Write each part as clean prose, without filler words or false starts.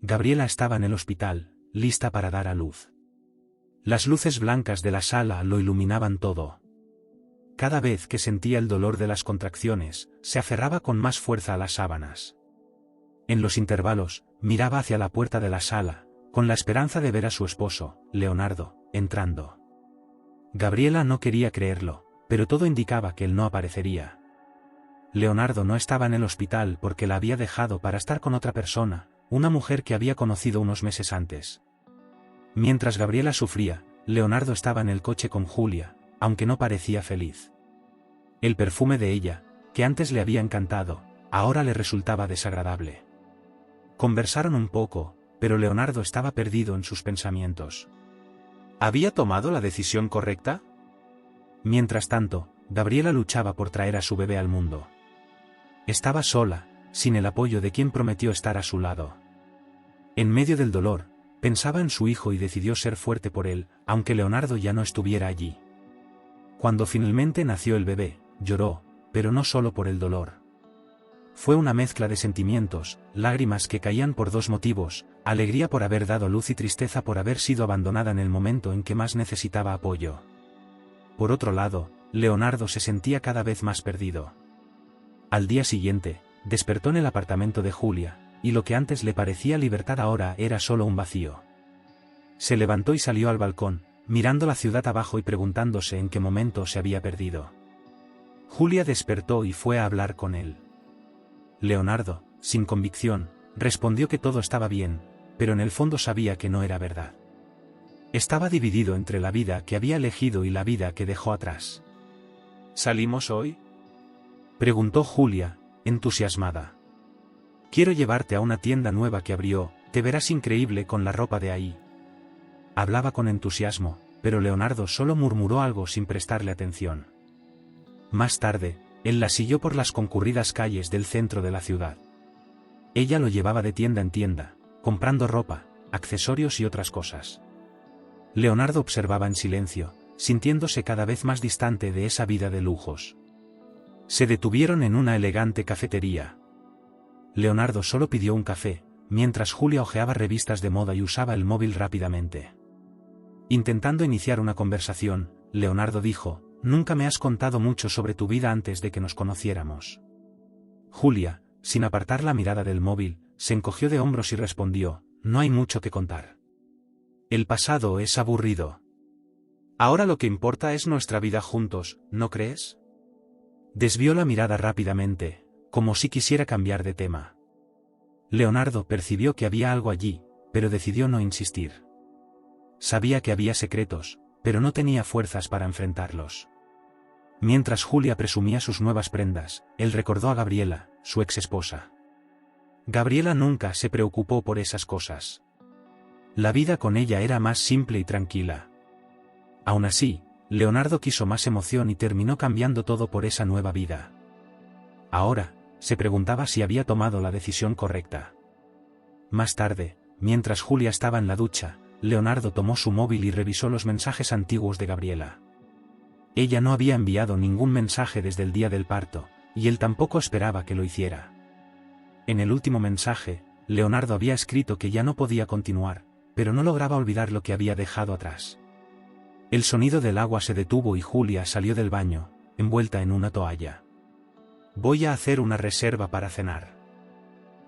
Gabriela estaba en el hospital, lista para dar a luz. Las luces blancas de la sala lo iluminaban todo. Cada vez que sentía el dolor de las contracciones, se aferraba con más fuerza a las sábanas. En los intervalos, miraba hacia la puerta de la sala, con la esperanza de ver a su esposo, Leonardo, entrando. Gabriela no quería creerlo, pero todo indicaba que él no aparecería. Leonardo no estaba en el hospital porque la había dejado para estar con otra persona, una mujer que había conocido unos meses antes. Mientras Gabriela sufría, Leonardo estaba en el coche con Julia, aunque no parecía feliz. El perfume de ella, que antes le había encantado, ahora le resultaba desagradable. Conversaron un poco, pero Leonardo estaba perdido en sus pensamientos. ¿Había tomado la decisión correcta? Mientras tanto, Gabriela luchaba por traer a su bebé al mundo. Estaba sola, sin el apoyo de quien prometió estar a su lado. En medio del dolor, pensaba en su hijo y decidió ser fuerte por él, aunque Leonardo ya no estuviera allí. Cuando finalmente nació el bebé, lloró, pero no solo por el dolor. Fue una mezcla de sentimientos, lágrimas que caían por dos motivos, alegría por haber dado luz y tristeza por haber sido abandonada en el momento en que más necesitaba apoyo. Por otro lado, Leonardo se sentía cada vez más perdido. Al día siguiente, despertó en el apartamento de Julia, y lo que antes le parecía libertad ahora era solo un vacío. Se levantó y salió al balcón, mirando la ciudad abajo y preguntándose en qué momento se había perdido. Julia despertó y fue a hablar con él. Leonardo, sin convicción, respondió que todo estaba bien, pero en el fondo sabía que no era verdad. Estaba dividido entre la vida que había elegido y la vida que dejó atrás. ¿Salimos hoy?, preguntó Julia, entusiasmada. Quiero llevarte a una tienda nueva que abrió, te verás increíble con la ropa de ahí. Hablaba con entusiasmo, pero Leonardo solo murmuró algo sin prestarle atención. Más tarde, él la siguió por las concurridas calles del centro de la ciudad. Ella lo llevaba de tienda en tienda, comprando ropa, accesorios y otras cosas. Leonardo observaba en silencio, sintiéndose cada vez más distante de esa vida de lujos. Se detuvieron en una elegante cafetería. Leonardo solo pidió un café, mientras Julia hojeaba revistas de moda y usaba el móvil rápidamente. Intentando iniciar una conversación, Leonardo dijo: «Nunca me has contado mucho sobre tu vida antes de que nos conociéramos». Julia, sin apartar la mirada del móvil, se encogió de hombros y respondió: «No hay mucho que contar. El pasado es aburrido. Ahora lo que importa es nuestra vida juntos, ¿no crees?». Desvió la mirada rápidamente, como si quisiera cambiar de tema. Leonardo percibió que había algo allí, pero decidió no insistir. Sabía que había secretos, pero no tenía fuerzas para enfrentarlos. Mientras Julia presumía sus nuevas prendas, él recordó a Gabriela, su ex esposa. Gabriela nunca se preocupó por esas cosas. La vida con ella era más simple y tranquila. Aún así, Leonardo quiso más emoción y terminó cambiando todo por esa nueva vida. Ahora, se preguntaba si había tomado la decisión correcta. Más tarde, mientras Julia estaba en la ducha, Leonardo tomó su móvil y revisó los mensajes antiguos de Gabriela. Ella no había enviado ningún mensaje desde el día del parto, y él tampoco esperaba que lo hiciera. En el último mensaje, Leonardo había escrito que ya no podía continuar, pero no lograba olvidar lo que había dejado atrás. El sonido del agua se detuvo y Julia salió del baño, envuelta en una toalla. «Voy a hacer una reserva para cenar.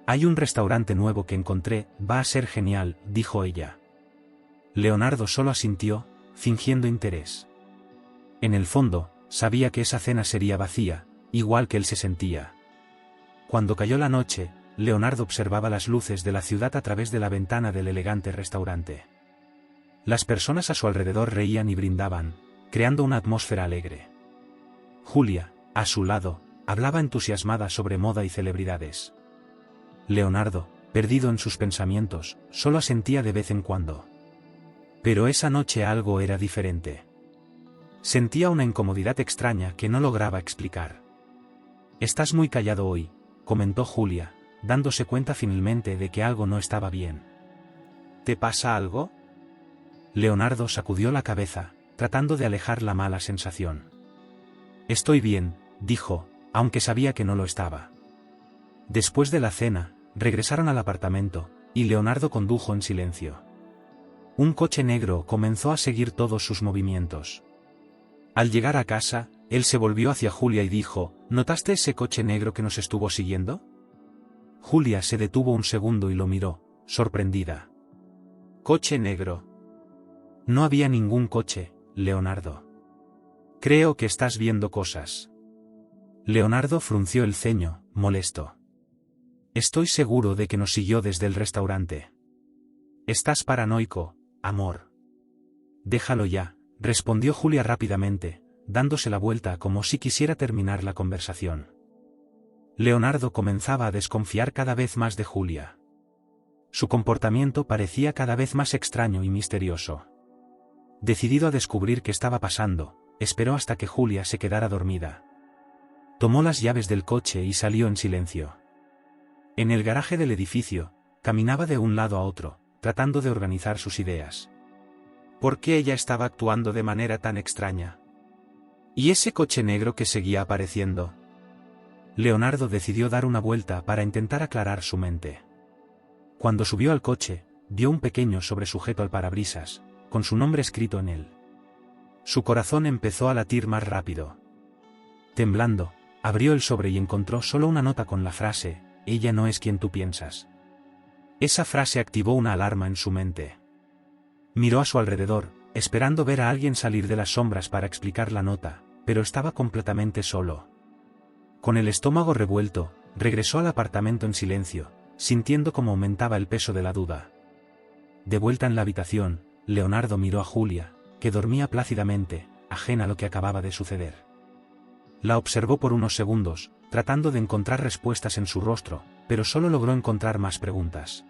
Hay un restaurante nuevo que encontré, va a ser genial», dijo ella. Leonardo solo asintió, fingiendo interés. En el fondo, sabía que esa cena sería vacía, igual que él se sentía. Cuando cayó la noche, Leonardo observaba las luces de la ciudad a través de la ventana del elegante restaurante. Las personas a su alrededor reían y brindaban, creando una atmósfera alegre. Julia, a su lado, hablaba entusiasmada sobre moda y celebridades. Leonardo, perdido en sus pensamientos, solo asentía de vez en cuando. Pero esa noche algo era diferente. Sentía una incomodidad extraña que no lograba explicar. «Estás muy callado hoy», comentó Julia, dándose cuenta finalmente de que algo no estaba bien. «¿Te pasa algo?». Leonardo sacudió la cabeza, tratando de alejar la mala sensación. «Estoy bien», dijo, aunque sabía que no lo estaba. Después de la cena, regresaron al apartamento, y Leonardo condujo en silencio. Un coche negro comenzó a seguir todos sus movimientos. Al llegar a casa, él se volvió hacia Julia y dijo: ¿Notaste ese coche negro que nos estuvo siguiendo? Julia se detuvo un segundo y lo miró, sorprendida. ¿Coche negro? No había ningún coche, Leonardo. Creo que estás viendo cosas. Leonardo frunció el ceño, molesto. Estoy seguro de que nos siguió desde el restaurante. Estás paranoico, amor. Déjalo ya, respondió Julia rápidamente, dándose la vuelta como si quisiera terminar la conversación. Leonardo comenzaba a desconfiar cada vez más de Julia. Su comportamiento parecía cada vez más extraño y misterioso. Decidido a descubrir qué estaba pasando, esperó hasta que Julia se quedara dormida. Tomó las llaves del coche y salió en silencio. En el garaje del edificio, caminaba de un lado a otro, tratando de organizar sus ideas. ¿Por qué ella estaba actuando de manera tan extraña? ¿Y ese coche negro que seguía apareciendo? Leonardo decidió dar una vuelta para intentar aclarar su mente. Cuando subió al coche, vio un pequeño sobresujeto al parabrisas, con su nombre escrito en él. Su corazón empezó a latir más rápido. Temblando, abrió el sobre y encontró solo una nota con la frase: «Ella no es quien tú piensas». Esa frase activó una alarma en su mente. Miró a su alrededor, esperando ver a alguien salir de las sombras para explicar la nota, pero estaba completamente solo. Con el estómago revuelto, regresó al apartamento en silencio, sintiendo cómo aumentaba el peso de la duda. De vuelta en la habitación, Leonardo miró a Julia, que dormía plácidamente, ajena a lo que acababa de suceder. La observó por unos segundos, tratando de encontrar respuestas en su rostro, pero solo logró encontrar más preguntas.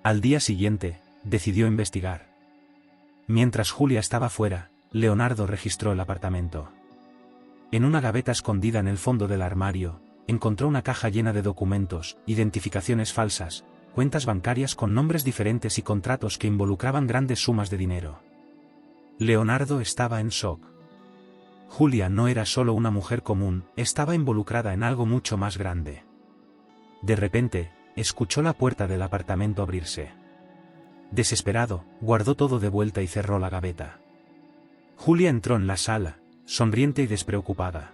Al día siguiente, decidió investigar. Mientras Julia estaba fuera, Leonardo registró el apartamento. En una gaveta escondida en el fondo del armario, encontró una caja llena de documentos, identificaciones falsas, cuentas bancarias con nombres diferentes y contratos que involucraban grandes sumas de dinero. Leonardo estaba en shock. Julia no era solo una mujer común, estaba involucrada en algo mucho más grande. De repente, escuchó la puerta del apartamento abrirse. Desesperado, guardó todo de vuelta y cerró la gaveta. Julia entró en la sala, sonriente y despreocupada.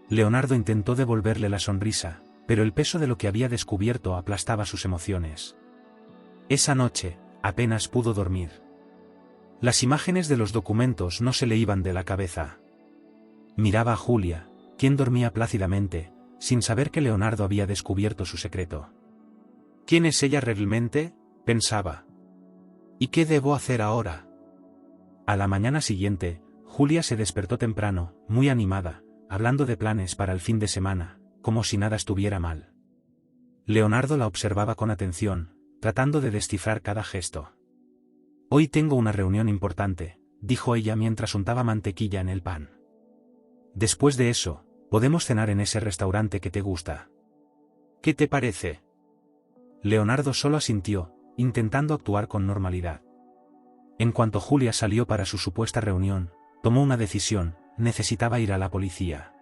Leonardo intentó devolverle la sonrisa, pero el peso de lo que había descubierto aplastaba sus emociones. Esa noche, apenas pudo dormir. Las imágenes de los documentos no se le iban de la cabeza. Miraba a Julia, quien dormía plácidamente, sin saber que Leonardo había descubierto su secreto. ¿Quién es ella realmente?, pensaba. ¿Y qué debo hacer ahora? A la mañana siguiente, Julia se despertó temprano, muy animada, hablando de planes para el fin de semana, como si nada estuviera mal. Leonardo la observaba con atención, tratando de descifrar cada gesto. «Hoy tengo una reunión importante», dijo ella mientras untaba mantequilla en el pan. «Después de eso, podemos cenar en ese restaurante que te gusta. ¿Qué te parece?» Leonardo solo asintió, intentando actuar con normalidad. En cuanto Julia salió para su supuesta reunión, tomó una decisión: necesitaba ir a la policía.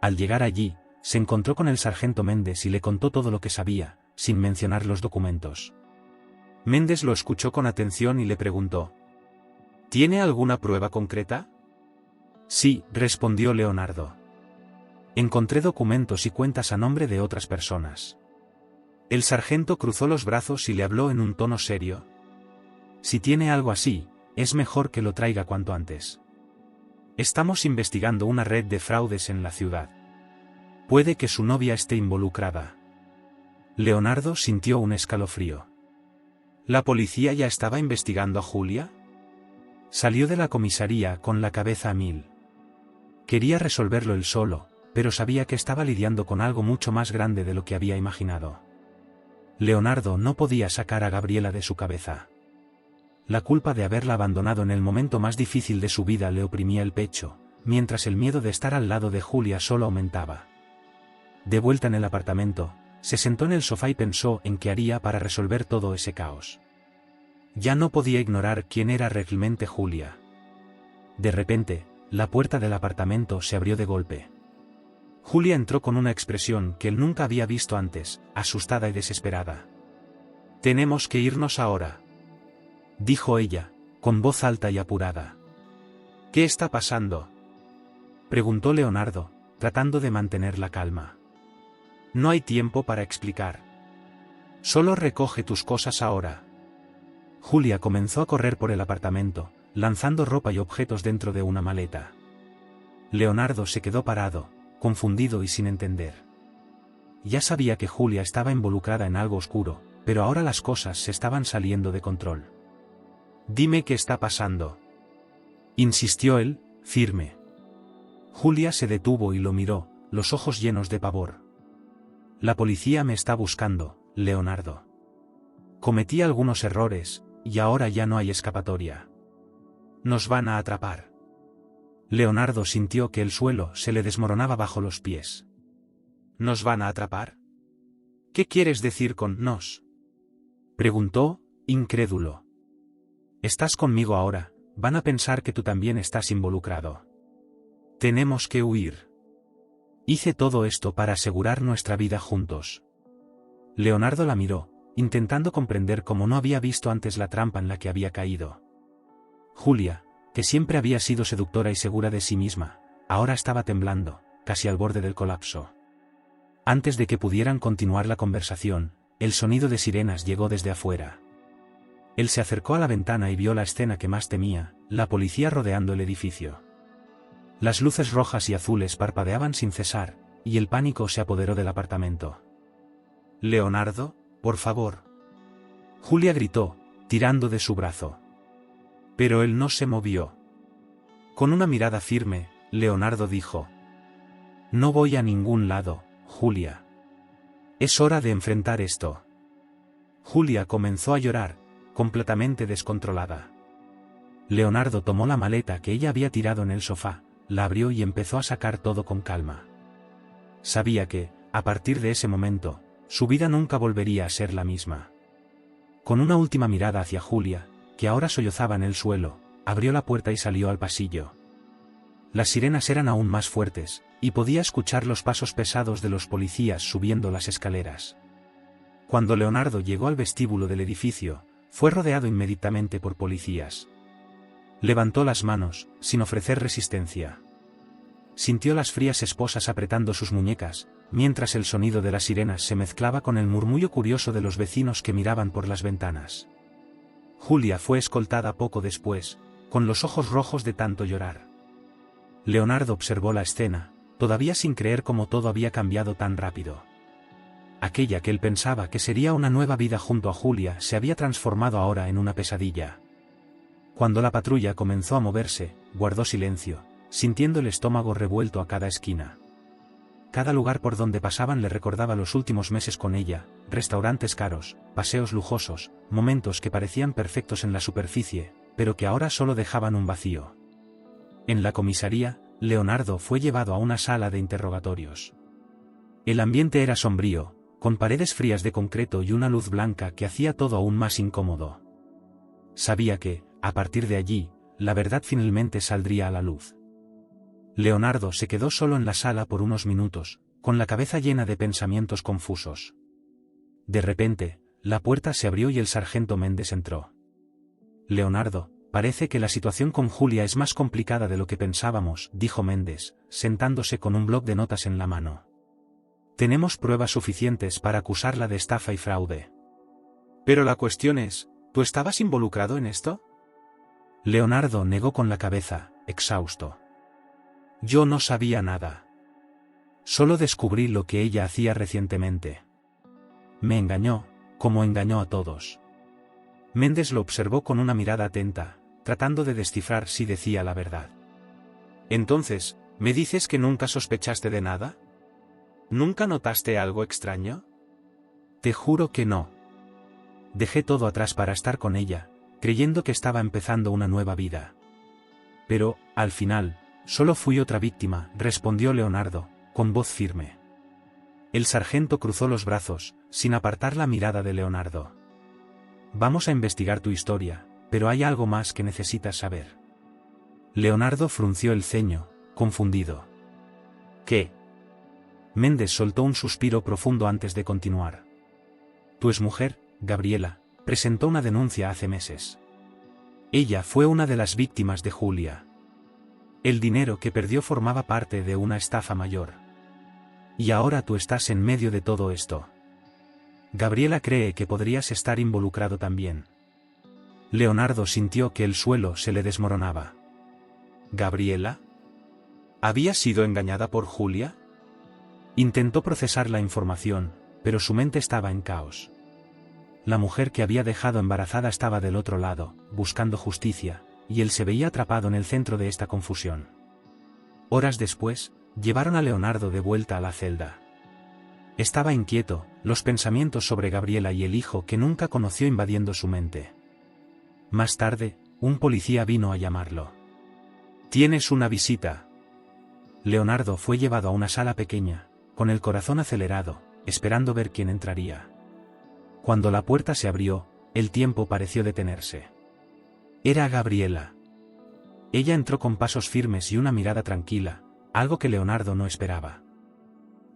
Al llegar allí, se encontró con el sargento Méndez y le contó todo lo que sabía, sin mencionar los documentos. Méndez lo escuchó con atención y le preguntó: ¿Tiene alguna prueba concreta? Sí, respondió Leonardo. Encontré documentos y cuentas a nombre de otras personas. El sargento cruzó los brazos y le habló en un tono serio. Si tiene algo así, es mejor que lo traiga cuanto antes. Estamos investigando una red de fraudes en la ciudad. Puede que su novia esté involucrada. Leonardo sintió un escalofrío. ¿La policía ya estaba investigando a Julia? Salió de la comisaría con la cabeza a mil. Quería resolverlo él solo, pero sabía que estaba lidiando con algo mucho más grande de lo que había imaginado. Leonardo no podía sacar a Gabriela de su cabeza. La culpa de haberla abandonado en el momento más difícil de su vida le oprimía el pecho, mientras el miedo de estar al lado de Julia solo aumentaba. De vuelta en el apartamento, se sentó en el sofá y pensó en qué haría para resolver todo ese caos. Ya no podía ignorar quién era realmente Julia. De repente, la puerta del apartamento se abrió de golpe. Julia entró con una expresión que él nunca había visto antes, asustada y desesperada. Tenemos que irnos ahora, dijo ella, con voz alta y apurada. ¿Qué está pasando?, preguntó Leonardo, tratando de mantener la calma. No hay tiempo para explicar. Solo recoge tus cosas ahora. Julia comenzó a correr por el apartamento, lanzando ropa y objetos dentro de una maleta. Leonardo se quedó parado, confundido y sin entender. Ya sabía que Julia estaba involucrada en algo oscuro, pero ahora las cosas se estaban saliendo de control. Dime qué está pasando, insistió él, firme. Julia se detuvo y lo miró, los ojos llenos de pavor. La policía me está buscando, Leonardo. Cometí algunos errores, y ahora ya no hay escapatoria. Nos van a atrapar. Leonardo sintió que el suelo se le desmoronaba bajo los pies. ¿Nos van a atrapar? ¿Qué quieres decir con nos?, preguntó, incrédulo. Estás conmigo ahora, van a pensar que tú también estás involucrado. Tenemos que huir. Hice todo esto para asegurar nuestra vida juntos. Leonardo la miró, intentando comprender cómo no había visto antes la trampa en la que había caído. Julia, que siempre había sido seductora y segura de sí misma, ahora estaba temblando, casi al borde del colapso. Antes de que pudieran continuar la conversación, el sonido de sirenas llegó desde afuera. Él se acercó a la ventana y vio la escena que más temía, la policía rodeando el edificio. Las luces rojas y azules parpadeaban sin cesar, y el pánico se apoderó del apartamento. «Leonardo, por favor», Julia gritó, tirando de su brazo. Pero él no se movió. Con una mirada firme, Leonardo dijo: «No voy a ningún lado, Julia. Es hora de enfrentar esto». Julia comenzó a llorar, completamente descontrolada. Leonardo tomó la maleta que ella había tirado en el sofá, la abrió y empezó a sacar todo con calma. Sabía que, a partir de ese momento, su vida nunca volvería a ser la misma. Con una última mirada hacia Julia, que ahora sollozaba en el suelo, abrió la puerta y salió al pasillo. Las sirenas eran aún más fuertes, y podía escuchar los pasos pesados de los policías subiendo las escaleras. Cuando Leonardo llegó al vestíbulo del edificio, fue rodeado inmediatamente por policías. Levantó las manos, sin ofrecer resistencia. Sintió las frías esposas apretando sus muñecas, mientras el sonido de las sirenas se mezclaba con el murmullo curioso de los vecinos que miraban por las ventanas. Julia fue escoltada poco después, con los ojos rojos de tanto llorar. Leonardo observó la escena, todavía sin creer cómo todo había cambiado tan rápido. Aquella que él pensaba que sería una nueva vida junto a Julia se había transformado ahora en una pesadilla. Cuando la patrulla comenzó a moverse, guardó silencio, sintiendo el estómago revuelto a cada esquina. Cada lugar por donde pasaban le recordaba los últimos meses con ella, restaurantes caros, paseos lujosos, momentos que parecían perfectos en la superficie, pero que ahora solo dejaban un vacío. En la comisaría, Leonardo fue llevado a una sala de interrogatorios. El ambiente era sombrío, con paredes frías de concreto y una luz blanca que hacía todo aún más incómodo. Sabía que, a partir de allí, la verdad finalmente saldría a la luz. Leonardo se quedó solo en la sala por unos minutos, con la cabeza llena de pensamientos confusos. De repente, la puerta se abrió y el sargento Méndez entró. «Leonardo, parece que la situación con Julia es más complicada de lo que pensábamos», dijo Méndez, sentándose con un bloc de notas en la mano. «Tenemos pruebas suficientes para acusarla de estafa y fraude. Pero la cuestión es, ¿tú estabas involucrado en esto?». Leonardo negó con la cabeza, exhausto. «Yo no sabía nada. Solo descubrí lo que ella hacía recientemente. Me engañó, como engañó a todos». Méndez lo observó con una mirada atenta, tratando de descifrar si decía la verdad. «Entonces, ¿me dices que nunca sospechaste de nada? ¿Nunca notaste algo extraño?». «Te juro que no. Dejé todo atrás para estar con ella, creyendo que estaba empezando una nueva vida. Pero, al final, solo fui otra víctima», respondió Leonardo, con voz firme. El sargento cruzó los brazos, sin apartar la mirada de Leonardo. «Vamos a investigar tu historia, pero hay algo más que necesitas saber». Leonardo frunció el ceño, confundido. «¿Qué?». Méndez soltó un suspiro profundo antes de continuar. «Tu exmujer, Gabriela, presentó una denuncia hace meses. Ella fue una de las víctimas de Julia. El dinero que perdió formaba parte de una estafa mayor. Y ahora tú estás en medio de todo esto. Gabriela cree que podrías estar involucrado también. Leonardo sintió que el suelo se le desmoronaba. ¿Gabriela? ¿Había sido engañada por Julia? Intentó procesar la información, pero su mente estaba en caos. La mujer que había dejado embarazada estaba del otro lado, buscando justicia, y él se veía atrapado en el centro de esta confusión. Horas después, llevaron a Leonardo de vuelta a la celda. Estaba inquieto, los pensamientos sobre Gabriela y el hijo que nunca conoció invadiendo su mente. Más tarde, un policía vino a llamarlo. «Tienes una visita». Leonardo fue llevado a una sala pequeña, con el corazón acelerado, esperando ver quién entraría. Cuando la puerta se abrió, el tiempo pareció detenerse. Era Gabriela. Ella entró con pasos firmes y una mirada tranquila, algo que Leonardo no esperaba.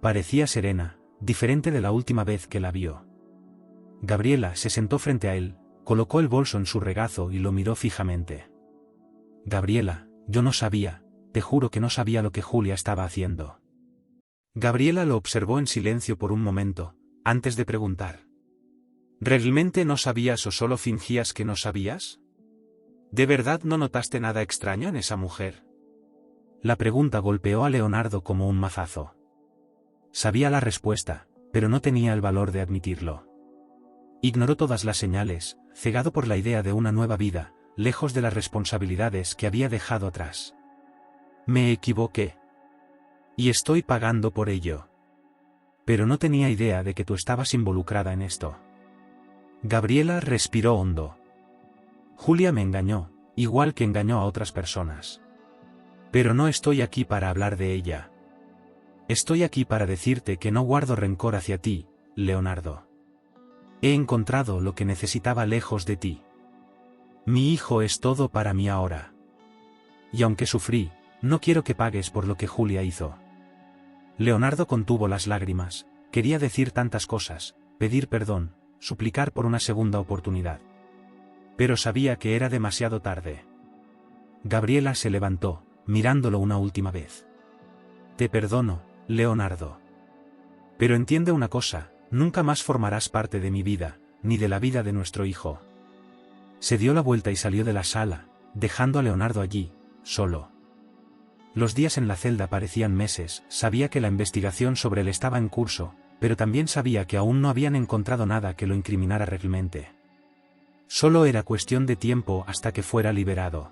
Parecía serena, diferente de la última vez que la vio. Gabriela se sentó frente a él, colocó el bolso en su regazo y lo miró fijamente. «Gabriela, yo no sabía, te juro que no sabía lo que Julia estaba haciendo». Gabriela lo observó en silencio por un momento, antes de preguntar. «¿Realmente no sabías o solo fingías que no sabías? ¿De verdad no notaste nada extraño en esa mujer?» La pregunta golpeó a Leonardo como un mazazo. Sabía la respuesta, pero no tenía el valor de admitirlo. Ignoró todas las señales, cegado por la idea de una nueva vida, lejos de las responsabilidades que había dejado atrás. «Me equivoqué. Y estoy pagando por ello. Pero no tenía idea de que tú estabas involucrada en esto». Gabriela respiró hondo. «Julia me engañó, igual que engañó a otras personas. Pero no estoy aquí para hablar de ella. Estoy aquí para decirte que no guardo rencor hacia ti, Leonardo. He encontrado lo que necesitaba lejos de ti. Mi hijo es todo para mí ahora. Y aunque sufrí, no quiero que pagues por lo que Julia hizo». Leonardo contuvo las lágrimas, quería decir tantas cosas, pedir perdón, suplicar por una segunda oportunidad. Pero sabía que era demasiado tarde. Gabriela se levantó, mirándolo una última vez. «Te perdono, Leonardo. Pero entiende una cosa, nunca más formarás parte de mi vida, ni de la vida de nuestro hijo». Se dio la vuelta y salió de la sala, dejando a Leonardo allí, solo. Los días en la celda parecían meses, sabía que la investigación sobre él estaba en curso, pero también sabía que aún no habían encontrado nada que lo incriminara realmente. Solo era cuestión de tiempo hasta que fuera liberado.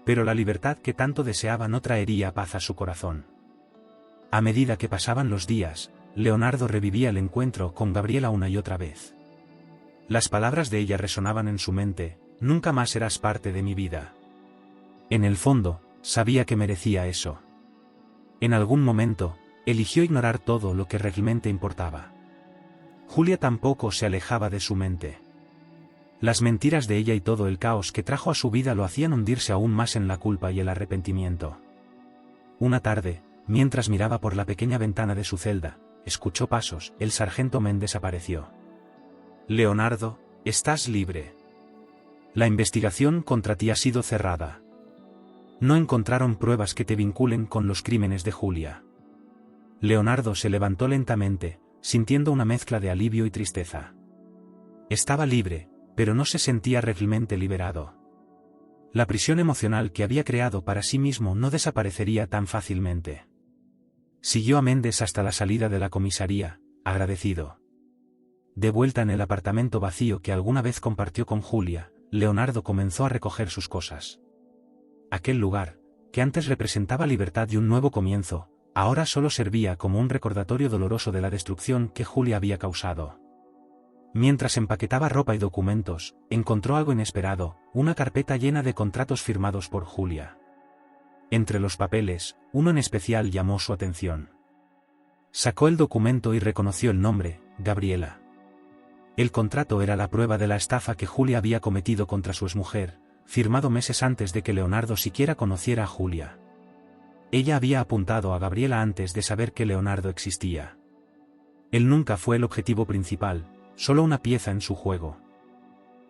Pero la libertad que tanto deseaba no traería paz a su corazón. A medida que pasaban los días, Leonardo revivía el encuentro con Gabriela una y otra vez. Las palabras de ella resonaban en su mente: «Nunca más serás parte de mi vida». En el fondo, sabía que merecía eso. En algún momento, eligió ignorar todo lo que realmente importaba. Julia tampoco se alejaba de su mente. Las mentiras de ella y todo el caos que trajo a su vida lo hacían hundirse aún más en la culpa y el arrepentimiento. Una tarde, mientras miraba por la pequeña ventana de su celda, escuchó pasos. El sargento Méndez apareció. «Leonardo, estás libre. La investigación contra ti ha sido cerrada. No encontraron pruebas que te vinculen con los crímenes de Julia». Leonardo se levantó lentamente, sintiendo una mezcla de alivio y tristeza. Estaba libre, pero no se sentía realmente liberado. La prisión emocional que había creado para sí mismo no desaparecería tan fácilmente. Siguió a Méndez hasta la salida de la comisaría, agradecido. De vuelta en el apartamento vacío que alguna vez compartió con Julia, Leonardo comenzó a recoger sus cosas. Aquel lugar, que antes representaba libertad y un nuevo comienzo, ahora solo servía como un recordatorio doloroso de la destrucción que Julia había causado. Mientras empaquetaba ropa y documentos, encontró algo inesperado: una carpeta llena de contratos firmados por Julia. Entre los papeles, uno en especial llamó su atención. Sacó el documento y reconoció el nombre: Gabriela. El contrato era la prueba de la estafa que Julia había cometido contra su exmujer, firmado meses antes de que Leonardo siquiera conociera a Julia. Ella había apuntado a Gabriela antes de saber que Leonardo existía. Él nunca fue el objetivo principal, solo una pieza en su juego.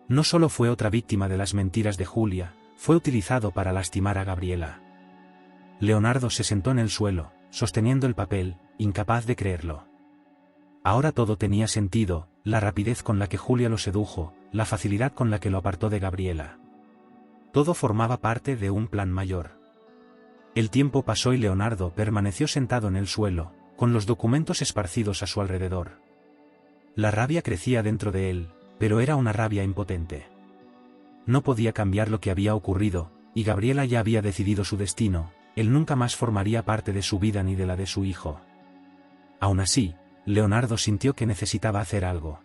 No solo fue otra víctima de las mentiras de Julia, fue utilizado para lastimar a Gabriela. Leonardo se sentó en el suelo, sosteniendo el papel, incapaz de creerlo. Ahora todo tenía sentido, la rapidez con la que Julia lo sedujo, la facilidad con la que lo apartó de Gabriela. Todo formaba parte de un plan mayor. El tiempo pasó y Leonardo permaneció sentado en el suelo, con los documentos esparcidos a su alrededor. La rabia crecía dentro de él, pero era una rabia impotente. No podía cambiar lo que había ocurrido, y Gabriela ya había decidido su destino, él nunca más formaría parte de su vida ni de la de su hijo. Aún así, Leonardo sintió que necesitaba hacer algo.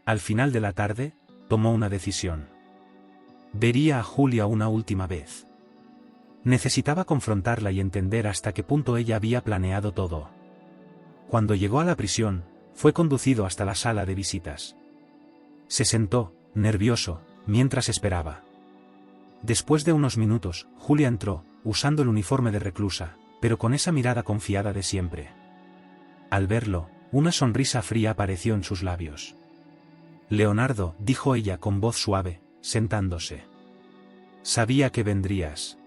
Al final de la tarde, tomó una decisión. Vería a Julia una última vez. Necesitaba confrontarla y entender hasta qué punto ella había planeado todo. Cuando llegó a la prisión, fue conducido hasta la sala de visitas. Se sentó, nervioso, mientras esperaba. Después de unos minutos, Julia entró, usando el uniforme de reclusa, pero con esa mirada confiada de siempre. Al verlo, una sonrisa fría apareció en sus labios. Leonardo, dijo ella con voz suave, sentándose. Sabía que vendrías.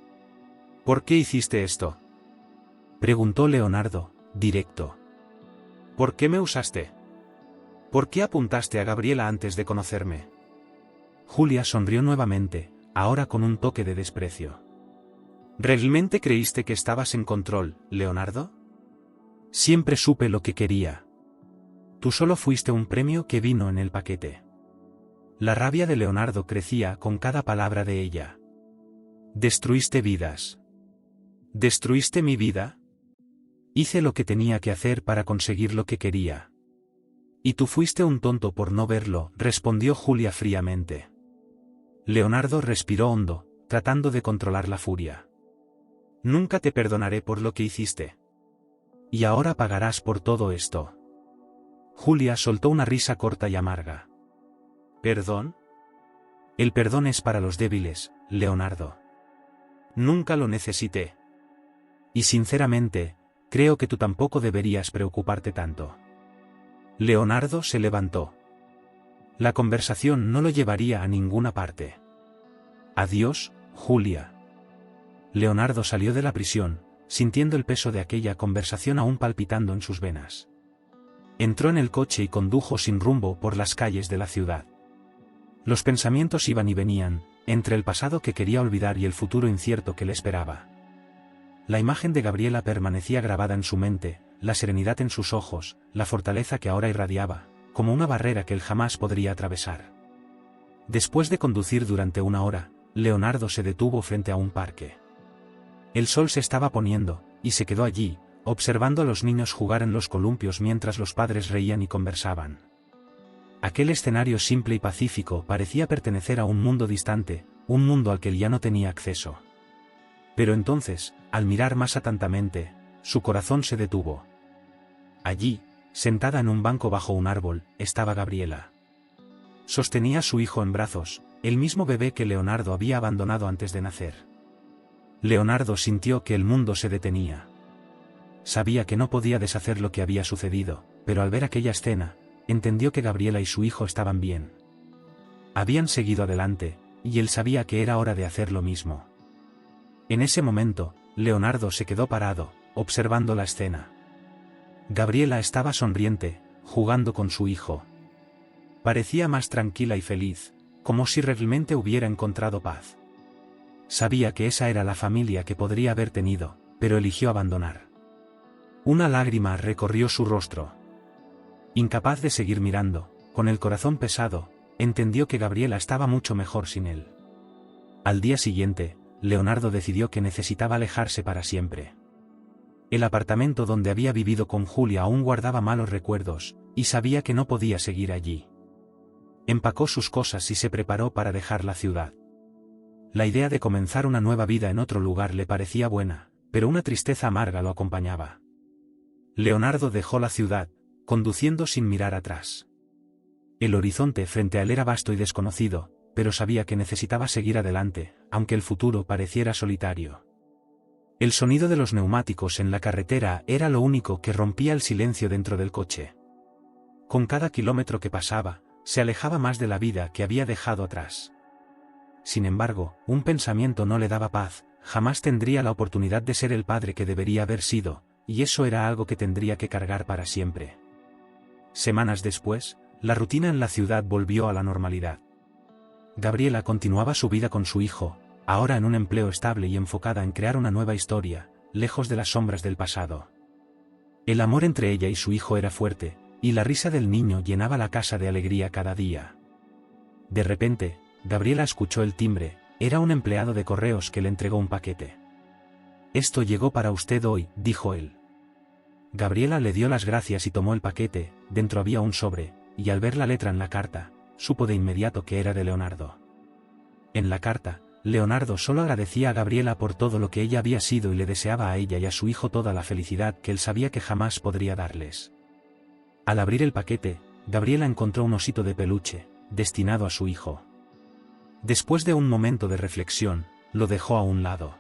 ¿Por qué hiciste esto? Preguntó Leonardo, directo. ¿Por qué me usaste? ¿Por qué apuntaste a Gabriela antes de conocerme? Julia sonrió nuevamente, ahora con un toque de desprecio. ¿Realmente creíste que estabas en control, Leonardo? Siempre supe lo que quería. Tú solo fuiste un premio que vino en el paquete. La rabia de Leonardo crecía con cada palabra de ella. Destruiste vidas. ¿Destruiste mi vida? Hice lo que tenía que hacer para conseguir lo que quería. Y tú fuiste un tonto por no verlo, respondió Julia fríamente. Leonardo respiró hondo, tratando de controlar la furia. Nunca te perdonaré por lo que hiciste. Y ahora pagarás por todo esto. Julia soltó una risa corta y amarga. ¿Perdón? El perdón es para los débiles, Leonardo. Nunca lo necesité. Y sinceramente, creo que tú tampoco deberías preocuparte tanto. Leonardo se levantó. La conversación no lo llevaría a ninguna parte. Adiós, Julia. Leonardo salió de la prisión, sintiendo el peso de aquella conversación aún palpitando en sus venas. Entró en el coche y condujo sin rumbo por las calles de la ciudad. Los pensamientos iban y venían, entre el pasado que quería olvidar y el futuro incierto que le esperaba. La imagen de Gabriela permanecía grabada en su mente, la serenidad en sus ojos, la fortaleza que ahora irradiaba, como una barrera que él jamás podría atravesar. Después de conducir durante una hora, Leonardo se detuvo frente a un parque. El sol se estaba poniendo, y se quedó allí, observando a los niños jugar en los columpios mientras los padres reían y conversaban. Aquel escenario simple y pacífico parecía pertenecer a un mundo distante, un mundo al que él ya no tenía acceso. Pero entonces, al mirar más atentamente, su corazón se detuvo. Allí, sentada en un banco bajo un árbol, estaba Gabriela. Sostenía a su hijo en brazos, el mismo bebé que Leonardo había abandonado antes de nacer. Leonardo sintió que el mundo se detenía. Sabía que no podía deshacer lo que había sucedido, pero al ver aquella escena, entendió que Gabriela y su hijo estaban bien. Habían seguido adelante, y él sabía que era hora de hacer lo mismo. En ese momento, Leonardo se quedó parado, observando la escena. Gabriela estaba sonriente, jugando con su hijo. Parecía más tranquila y feliz, como si realmente hubiera encontrado paz. Sabía que esa era la familia que podría haber tenido, pero eligió abandonar. Una lágrima recorrió su rostro. Incapaz de seguir mirando, con el corazón pesado, entendió que Gabriela estaba mucho mejor sin él. Al día siguiente, Leonardo decidió que necesitaba alejarse para siempre. El apartamento donde había vivido con Julia aún guardaba malos recuerdos, y sabía que no podía seguir allí. Empacó sus cosas y se preparó para dejar la ciudad. La idea de comenzar una nueva vida en otro lugar le parecía buena, pero una tristeza amarga lo acompañaba. Leonardo dejó la ciudad, conduciendo sin mirar atrás. El horizonte frente a él era vasto y desconocido, pero sabía que necesitaba seguir adelante, aunque el futuro pareciera solitario. El sonido de los neumáticos en la carretera era lo único que rompía el silencio dentro del coche. Con cada kilómetro que pasaba, se alejaba más de la vida que había dejado atrás. Sin embargo, un pensamiento no le daba paz: jamás tendría la oportunidad de ser el padre que debería haber sido, y eso era algo que tendría que cargar para siempre. Semanas después, la rutina en la ciudad volvió a la normalidad. Gabriela continuaba su vida con su hijo, ahora en un empleo estable y enfocada en crear una nueva historia, lejos de las sombras del pasado. El amor entre ella y su hijo era fuerte, y la risa del niño llenaba la casa de alegría cada día. De repente, Gabriela escuchó el timbre. Era un empleado de correos que le entregó un paquete. «Esto llegó para usted hoy», dijo él. Gabriela le dio las gracias y tomó el paquete. Dentro había un sobre, y al ver la letra en la carta, supo de inmediato que era de Leonardo. En la carta, Leonardo solo agradecía a Gabriela por todo lo que ella había sido y le deseaba a ella y a su hijo toda la felicidad que él sabía que jamás podría darles. Al abrir el paquete, Gabriela encontró un osito de peluche, destinado a su hijo. Después de un momento de reflexión, lo dejó a un lado.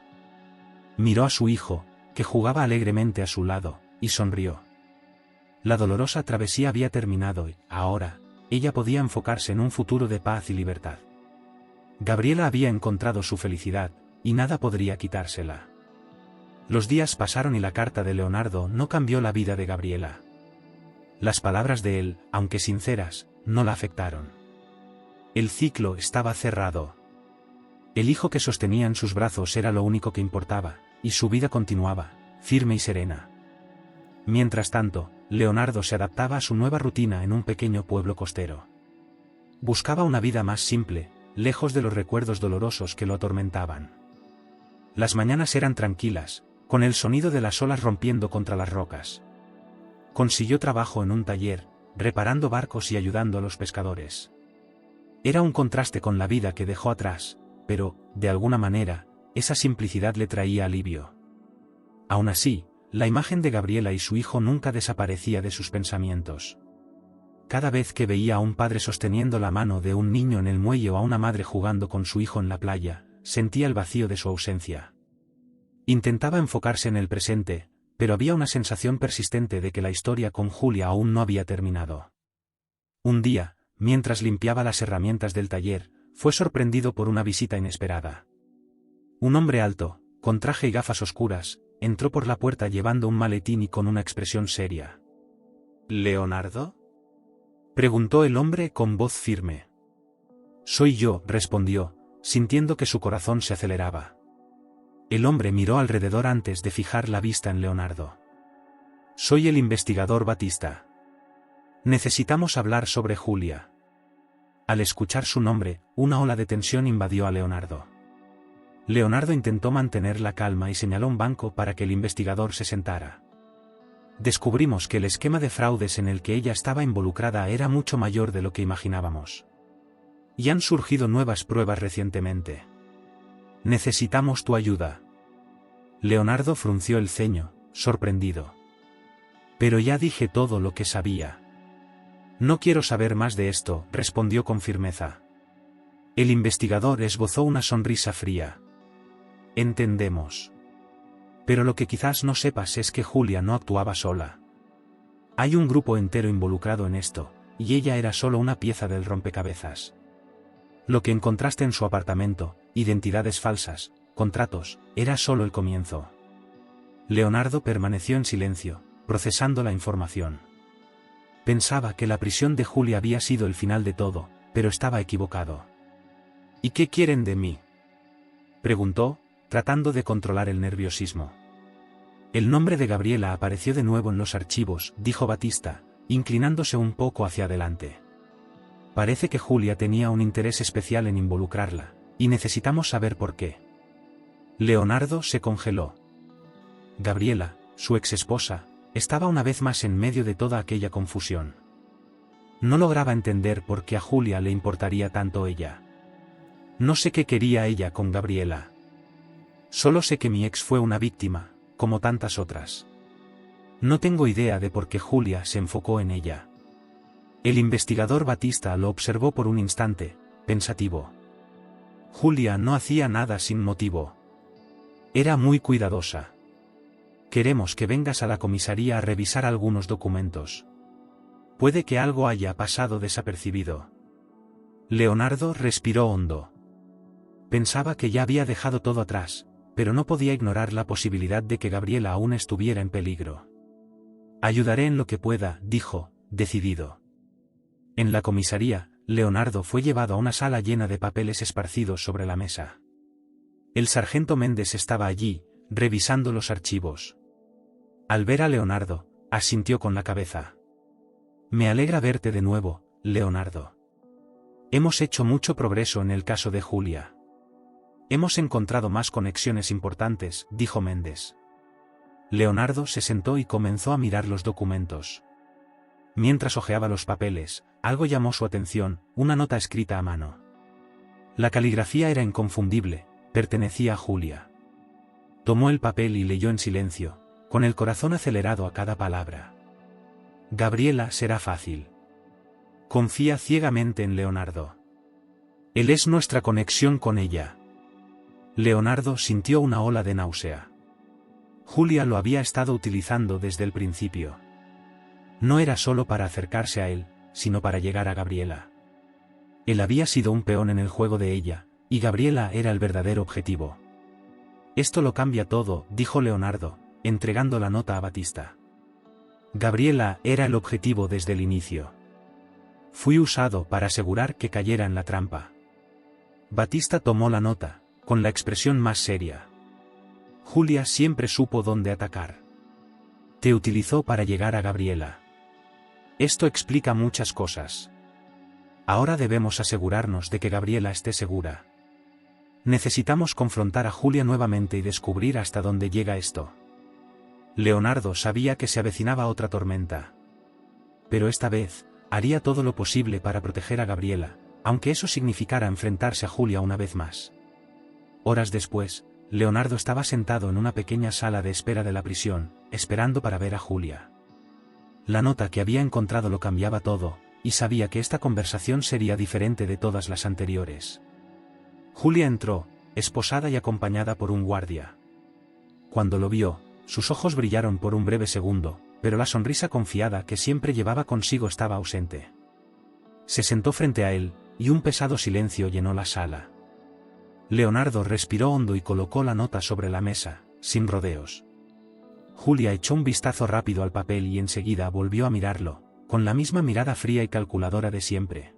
Miró a su hijo, que jugaba alegremente a su lado, y sonrió. La dolorosa travesía había terminado y, ahora, ella podía enfocarse en un futuro de paz y libertad. Gabriela había encontrado su felicidad, y nada podría quitársela. Los días pasaron y la carta de Leonardo no cambió la vida de Gabriela. Las palabras de él, aunque sinceras, no la afectaron. El ciclo estaba cerrado. El hijo que sostenía en sus brazos era lo único que importaba, y su vida continuaba, firme y serena. Mientras tanto, Leonardo se adaptaba a su nueva rutina en un pequeño pueblo costero. Buscaba una vida más simple, lejos de los recuerdos dolorosos que lo atormentaban. Las mañanas eran tranquilas, con el sonido de las olas rompiendo contra las rocas. Consiguió trabajo en un taller, reparando barcos y ayudando a los pescadores. Era un contraste con la vida que dejó atrás, pero, de alguna manera, esa simplicidad le traía alivio. Aún así, la imagen de Gabriela y su hijo nunca desaparecía de sus pensamientos. Cada vez que veía a un padre sosteniendo la mano de un niño en el muelle o a una madre jugando con su hijo en la playa, sentía el vacío de su ausencia. Intentaba enfocarse en el presente, pero había una sensación persistente de que la historia con Julia aún no había terminado. Un día, mientras limpiaba las herramientas del taller, fue sorprendido por una visita inesperada. Un hombre alto, con traje y gafas oscuras, entró por la puerta llevando un maletín y con una expresión seria. «¿Leonardo?», preguntó el hombre con voz firme. «Soy yo», respondió, sintiendo que su corazón se aceleraba. El hombre miró alrededor antes de fijar la vista en Leonardo. «Soy el investigador Batista. Necesitamos hablar sobre Julia». Al escuchar su nombre, una ola de tensión invadió a Leonardo. Leonardo intentó mantener la calma y señaló un banco para que el investigador se sentara. Descubrimos que el esquema de fraudes en el que ella estaba involucrada era mucho mayor de lo que imaginábamos. Y han surgido nuevas pruebas recientemente. Necesitamos tu ayuda. Leonardo frunció el ceño, sorprendido. Pero ya dije todo lo que sabía. No quiero saber más de esto, respondió con firmeza. El investigador esbozó una sonrisa fría. Entendemos. Pero lo que quizás no sepas es que Julia no actuaba sola. Hay un grupo entero involucrado en esto, y ella era solo una pieza del rompecabezas. Lo que encontraste en su apartamento, identidades falsas, contratos, era solo el comienzo. Leonardo permaneció en silencio, procesando la información. Pensaba que la prisión de Julia había sido el final de todo, pero estaba equivocado. ¿Y qué quieren de mí?, preguntó, tratando de controlar el nerviosismo. El nombre de Gabriela apareció de nuevo en los archivos, dijo Batista, inclinándose un poco hacia adelante. Parece que Julia tenía un interés especial en involucrarla, y necesitamos saber por qué. Leonardo se congeló. Gabriela, su exesposa, estaba una vez más en medio de toda aquella confusión. No lograba entender por qué a Julia le importaría tanto ella. No sé qué quería ella con Gabriela. Solo sé que mi ex fue una víctima, como tantas otras. No tengo idea de por qué Julia se enfocó en ella. El investigador Batista lo observó por un instante, pensativo. Julia no hacía nada sin motivo. Era muy cuidadosa. Queremos que vengas a la comisaría a revisar algunos documentos. Puede que algo haya pasado desapercibido. Leonardo respiró hondo. Pensaba que ya había dejado todo atrás, pero no podía ignorar la posibilidad de que Gabriela aún estuviera en peligro. Ayudaré en lo que pueda, dijo, decidido. En la comisaría, Leonardo fue llevado a una sala llena de papeles esparcidos sobre la mesa. El sargento Méndez estaba allí, revisando los archivos. Al ver a Leonardo, asintió con la cabeza. Me alegra verte de nuevo, Leonardo. Hemos hecho mucho progreso en el caso de Julia. Hemos encontrado más conexiones importantes, dijo Méndez. Leonardo se sentó y comenzó a mirar los documentos. Mientras hojeaba los papeles, algo llamó su atención, una nota escrita a mano. La caligrafía era inconfundible, pertenecía a Julia. Tomó el papel y leyó en silencio, con el corazón acelerado a cada palabra. Gabriela será fácil. Confía ciegamente en Leonardo. Él es nuestra conexión con ella. Leonardo sintió una ola de náusea. Julia lo había estado utilizando desde el principio. No era solo para acercarse a él, sino para llegar a Gabriela. Él había sido un peón en el juego de ella, y Gabriela era el verdadero objetivo. Esto lo cambia todo, dijo Leonardo, entregando la nota a Batista. Gabriela era el objetivo desde el inicio. Fui usado para asegurar que cayera en la trampa. Batista tomó la nota, con la expresión más seria. Julia siempre supo dónde atacar. Te utilizó para llegar a Gabriela. Esto explica muchas cosas. Ahora debemos asegurarnos de que Gabriela esté segura. Necesitamos confrontar a Julia nuevamente y descubrir hasta dónde llega esto. Leonardo sabía que se avecinaba otra tormenta. Pero esta vez, haría todo lo posible para proteger a Gabriela, aunque eso significara enfrentarse a Julia una vez más. Horas después, Leonardo estaba sentado en una pequeña sala de espera de la prisión, esperando para ver a Julia. La nota que había encontrado lo cambiaba todo, y sabía que esta conversación sería diferente de todas las anteriores. Julia entró, esposada y acompañada por un guardia. Cuando lo vio, sus ojos brillaron por un breve segundo, pero la sonrisa confiada que siempre llevaba consigo estaba ausente. Se sentó frente a él, y un pesado silencio llenó la sala. Leonardo respiró hondo y colocó la nota sobre la mesa, sin rodeos. Julia echó un vistazo rápido al papel y enseguida volvió a mirarlo, con la misma mirada fría y calculadora de siempre.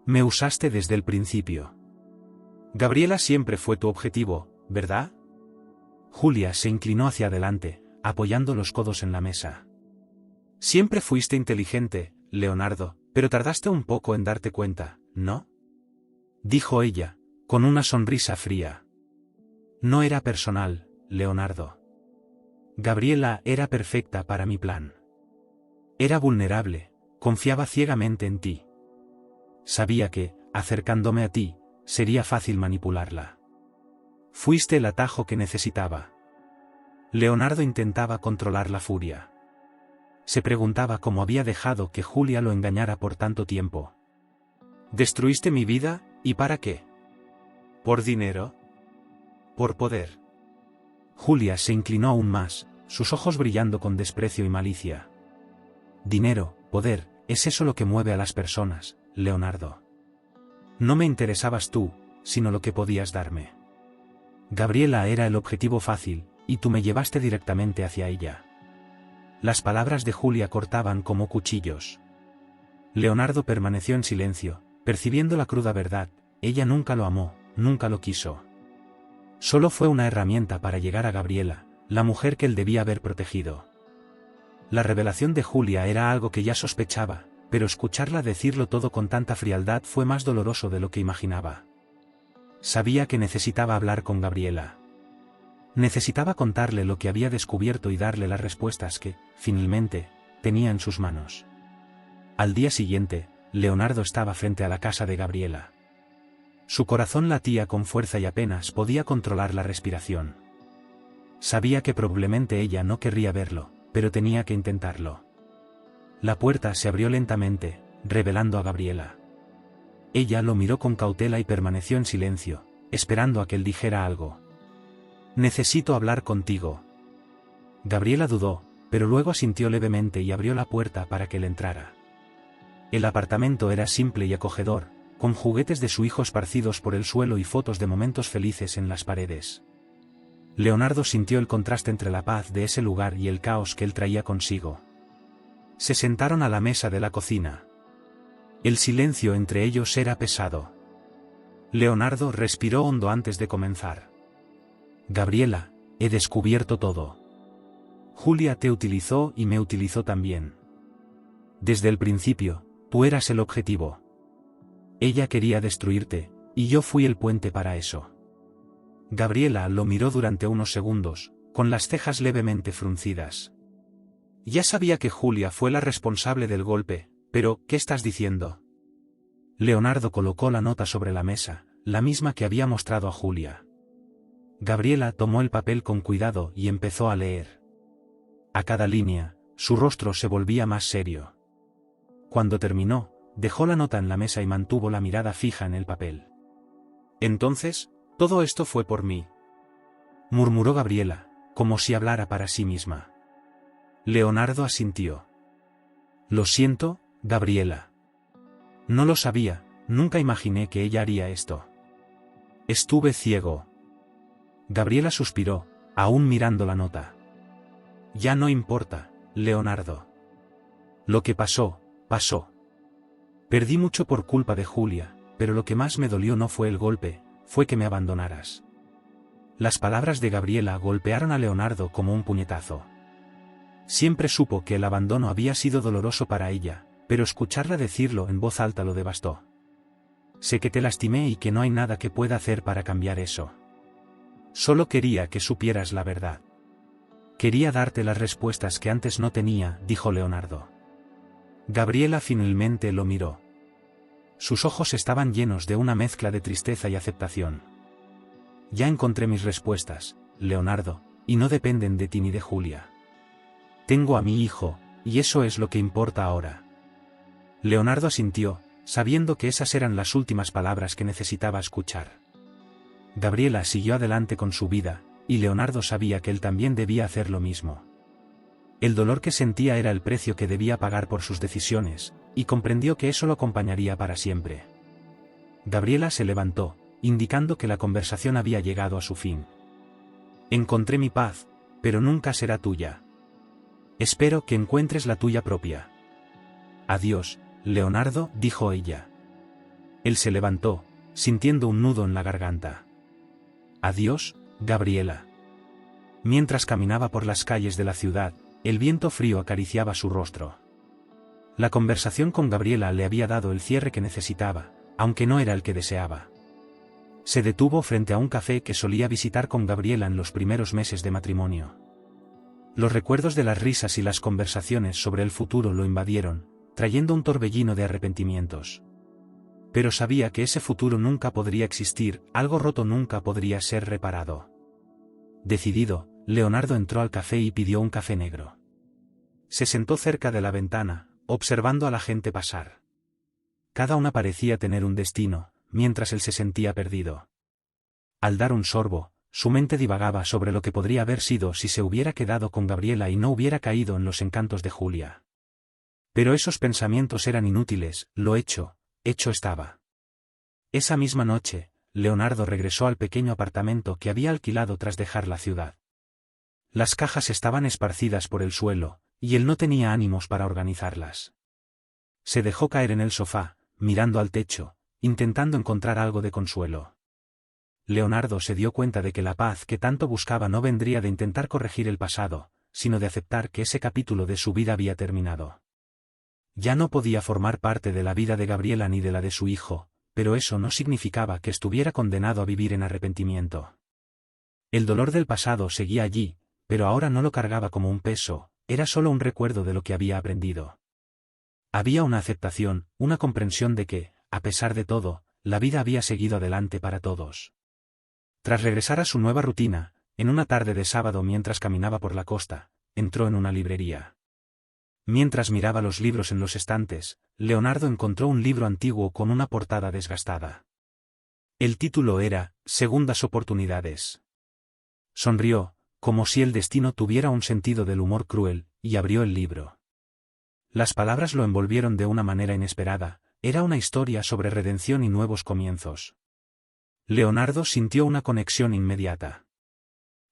Me usaste desde el principio. Gabriela siempre fue tu objetivo, ¿verdad? Julia se inclinó hacia adelante, apoyando los codos en la mesa. Siempre fuiste inteligente, Leonardo, pero tardaste un poco en darte cuenta, ¿no? Dijo ella, con una sonrisa fría. No era personal, Leonardo. Gabriela era perfecta para mi plan. Era vulnerable, confiaba ciegamente en ti. Sabía que, acercándome a ti, sería fácil manipularla. Fuiste el atajo que necesitaba. Leonardo intentaba controlar la furia. Se preguntaba cómo había dejado que Julia lo engañara por tanto tiempo. ¿Destruiste mi vida, y para qué? ¿Por dinero? ¿Por poder? Julia se inclinó aún más, sus ojos brillando con desprecio y malicia. Dinero, poder, es eso lo que mueve a las personas, Leonardo. No me interesabas tú, sino lo que podías darme. Gabriela era el objetivo fácil, y tú me llevaste directamente hacia ella. Las palabras de Julia cortaban como cuchillos. Leonardo permaneció en silencio, percibiendo la cruda verdad, ella nunca lo amó, nunca lo quiso. Solo fue una herramienta para llegar a Gabriela, la mujer que él debía haber protegido. La revelación de Julia era algo que ya sospechaba, pero escucharla decirlo todo con tanta frialdad fue más doloroso de lo que imaginaba. Sabía que necesitaba hablar con Gabriela. Necesitaba contarle lo que había descubierto y darle las respuestas que, finalmente, tenía en sus manos. Al día siguiente, Leonardo estaba frente a la casa de Gabriela. Su corazón latía con fuerza y apenas podía controlar la respiración. Sabía que probablemente ella no querría verlo, pero tenía que intentarlo. La puerta se abrió lentamente, revelando a Gabriela. Ella lo miró con cautela y permaneció en silencio, esperando a que él dijera algo. Necesito hablar contigo. Gabriela dudó, pero luego asintió levemente y abrió la puerta para que él entrara. El apartamento era simple y acogedor, con juguetes de su hijo esparcidos por el suelo y fotos de momentos felices en las paredes. Leonardo sintió el contraste entre la paz de ese lugar y el caos que él traía consigo. Se sentaron a la mesa de la cocina. El silencio entre ellos era pesado. Leonardo respiró hondo antes de comenzar. Gabriela, he descubierto todo. Julia te utilizó y me utilizó también. Desde el principio, tú eras el objetivo. Ella quería destruirte, y yo fui el puente para eso. Gabriela lo miró durante unos segundos, con las cejas levemente fruncidas. Ya sabía que Julia fue la responsable del golpe, pero, ¿qué estás diciendo? Leonardo colocó la nota sobre la mesa, la misma que había mostrado a Julia. Gabriela tomó el papel con cuidado y empezó a leer. A cada línea, su rostro se volvía más serio. Cuando terminó, dejó la nota en la mesa y mantuvo la mirada fija en el papel. Entonces, todo esto fue por mí, murmuró Gabriela, como si hablara para sí misma. Leonardo asintió. Lo siento, Gabriela. No lo sabía, nunca imaginé que ella haría esto. Estuve ciego. Gabriela suspiró, aún mirando la nota. Ya no importa, Leonardo. Lo que pasó, pasó. Perdí mucho por culpa de Julia, pero lo que más me dolió no fue el golpe, fue que me abandonaras. Las palabras de Gabriela golpearon a Leonardo como un puñetazo. Siempre supo que el abandono había sido doloroso para ella, pero escucharla decirlo en voz alta lo devastó. Sé que te lastimé y que no hay nada que pueda hacer para cambiar eso. Solo quería que supieras la verdad. Quería darte las respuestas que antes no tenía, dijo Leonardo. Gabriela finalmente lo miró. Sus ojos estaban llenos de una mezcla de tristeza y aceptación. Ya encontré mis respuestas, Leonardo, y no dependen de ti ni de Julia. Tengo a mi hijo, y eso es lo que importa ahora. Leonardo asintió, sabiendo que esas eran las últimas palabras que necesitaba escuchar. Gabriela siguió adelante con su vida, y Leonardo sabía que él también debía hacer lo mismo. El dolor que sentía era el precio que debía pagar por sus decisiones, y comprendió que eso lo acompañaría para siempre. Gabriela se levantó, indicando que la conversación había llegado a su fin. Encontré mi paz, pero nunca será tuya. Espero que encuentres la tuya propia. Adiós, Leonardo, dijo ella. Él se levantó, sintiendo un nudo en la garganta. Adiós, Gabriela. Mientras caminaba por las calles de la ciudad, el viento frío acariciaba su rostro. La conversación con Gabriela le había dado el cierre que necesitaba, aunque no era el que deseaba. Se detuvo frente a un café que solía visitar con Gabriela en los primeros meses de matrimonio. Los recuerdos de las risas y las conversaciones sobre el futuro lo invadieron, trayendo un torbellino de arrepentimientos. Pero sabía que ese futuro nunca podría existir, algo roto nunca podría ser reparado. Decidido, Leonardo entró al café y pidió un café negro. Se sentó cerca de la ventana, observando a la gente pasar. Cada una parecía tener un destino, mientras él se sentía perdido. Al dar un sorbo, su mente divagaba sobre lo que podría haber sido si se hubiera quedado con Gabriela y no hubiera caído en los encantos de Julia. Pero esos pensamientos eran inútiles, lo hecho estaba. Esa misma noche, Leonardo regresó al pequeño apartamento que había alquilado tras dejar la ciudad. Las cajas estaban esparcidas por el suelo, y él no tenía ánimos para organizarlas. Se dejó caer en el sofá, mirando al techo, intentando encontrar algo de consuelo. Leonardo se dio cuenta de que la paz que tanto buscaba no vendría de intentar corregir el pasado, sino de aceptar que ese capítulo de su vida había terminado. Ya no podía formar parte de la vida de Gabriela ni de la de su hijo, pero eso no significaba que estuviera condenado a vivir en arrepentimiento. El dolor del pasado seguía allí, pero ahora no lo cargaba como un peso, era solo un recuerdo de lo que había aprendido. Había una aceptación, una comprensión de que, a pesar de todo, la vida había seguido adelante para todos. Tras regresar a su nueva rutina, en una tarde de sábado mientras caminaba por la costa, entró en una librería. Mientras miraba los libros en los estantes, Leonardo encontró un libro antiguo con una portada desgastada. El título era, Segundas oportunidades. Sonrió, como si el destino tuviera un sentido del humor cruel, y abrió el libro. Las palabras lo envolvieron de una manera inesperada, era una historia sobre redención y nuevos comienzos. Leonardo sintió una conexión inmediata.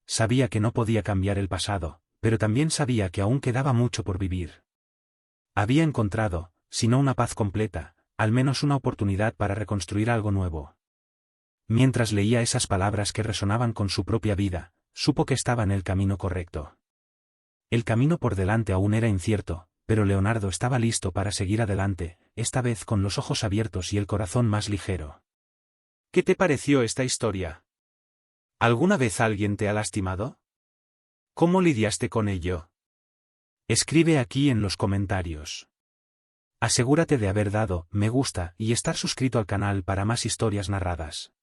Sabía que no podía cambiar el pasado, pero también sabía que aún quedaba mucho por vivir. Había encontrado, si no una paz completa, al menos una oportunidad para reconstruir algo nuevo. Mientras leía esas palabras que resonaban con su propia vida, supo que estaba en el camino correcto. El camino por delante aún era incierto, pero Leonardo estaba listo para seguir adelante, esta vez con los ojos abiertos y el corazón más ligero. ¿Qué te pareció esta historia? ¿Alguna vez alguien te ha lastimado? ¿Cómo lidiaste con ello? Escribe aquí en los comentarios. Asegúrate de haber dado me gusta y estar suscrito al canal para más historias narradas.